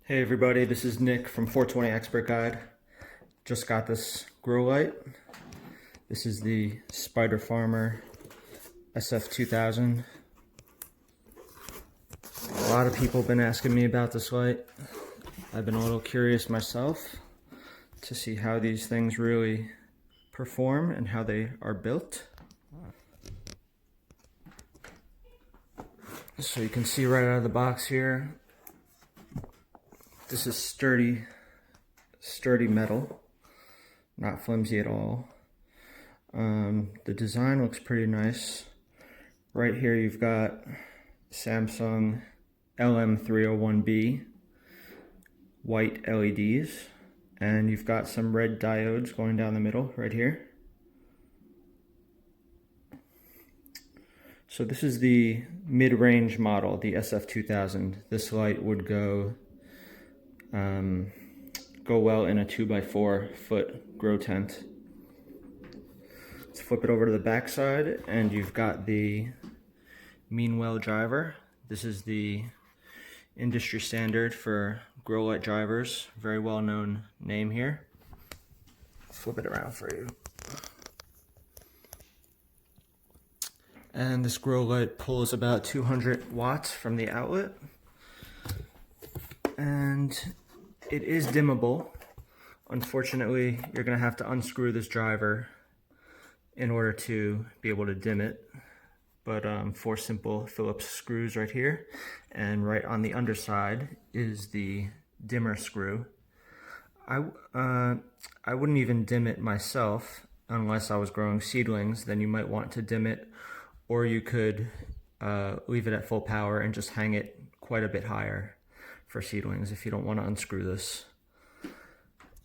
Hey everybody, this is Nick from 420 Expert Guide. Just got this grow light. This is the Spider Farmer SF-2000. A lot of people have been asking me about this light. I've been a little curious myself to see how these things really perform and how they are built. So you can see right out of the box here, this is sturdy metal, not flimsy at all. The design looks pretty nice. Right here you've got Samsung LM301B white LEDs, and you've got some red diodes going down the middle right here. So this is the mid-range model, the SF-2000. This light would go well in a 2x4 foot grow tent. Let's flip it over to the back side, and you've got the Meanwell driver. This is the industry standard for grow light drivers. Very well known name here. Flip it around for you. And this grow light pulls about 200 watts from the outlet. And it is dimmable. Unfortunately, you're going to have to unscrew this driver in order to be able to dim it. But 4 simple Phillips screws right here. And right on the underside is the dimmer screw. I wouldn't even dim it myself unless I was growing seedlings. Then you might want to dim it, or you could leave it at full power and just hang it quite a bit higher for seedlings if you don't want to unscrew this.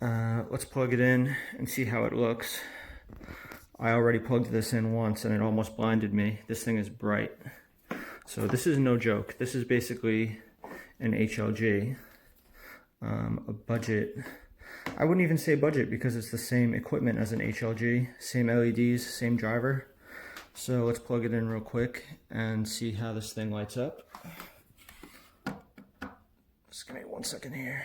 Let's plug it in and see how it looks. I already plugged this in once and it almost blinded me. This thing is bright. So this is no joke. This is basically an HLG. A budget. I wouldn't even say budget because it's the same equipment as an HLG. Same LEDs, same driver. So let's plug it in real quick and see how this thing lights up. Just give me 1 second here.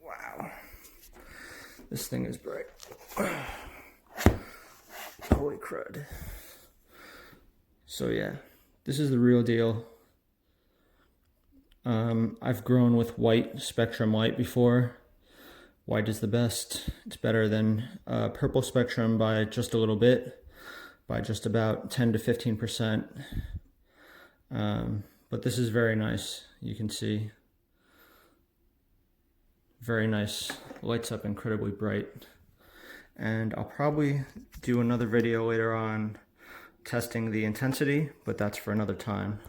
Wow. This thing is bright. Holy crud. So yeah, this is the real deal. I've grown with white spectrum light before. White is the best. It's better than purple spectrum by just a little bit, by just about 10 to 15%. But this is very nice. You can see, very nice. Lights up incredibly bright. And I'll probably do another video later on testing the intensity, but that's for another time.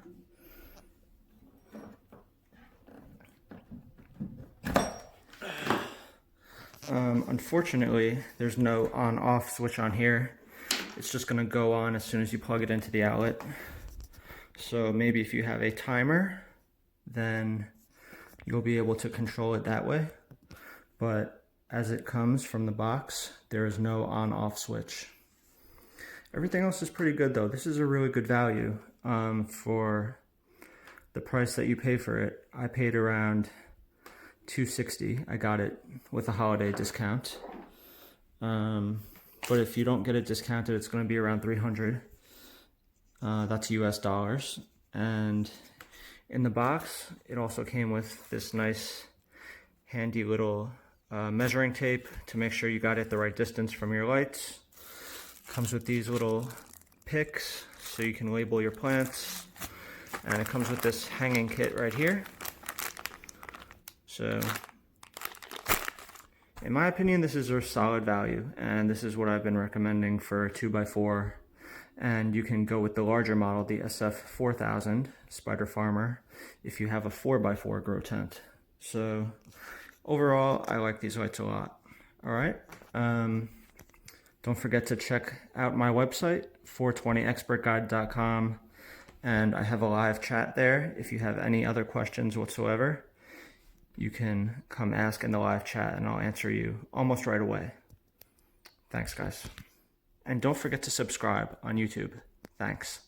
Unfortunately, there's no on-off switch on here. It's just going to go on as soon as you plug it into the outlet. So maybe if you have a timer, then you'll be able to control it that way. But as it comes from the box, there is no on-off switch. Everything else is pretty good though. This is a really good value for the price that you pay for it. I paid around $260. I got it with a holiday discount. But if you don't get it discounted, it's going to be around $300. That's US dollars. And in the box, it also came with this nice handy little measuring tape to make sure you got it the right distance from your lights. Comes with these little picks so you can label your plants. And it comes with this hanging kit right here. So, in my opinion, this is a solid value, and this is what I've been recommending for a 2x4. And you can go with the larger model, the SF-2000 Spider Farmer, if you have a 4x4 grow tent. So, overall, I like these lights a lot. Alright, don't forget to check out my website, 420expertguide.com, and I have a live chat there. If you have any other questions whatsoever, you can come ask in the live chat and I'll answer you almost right away. Thanks, guys. and don't forget to subscribe on YouTube. Thanks.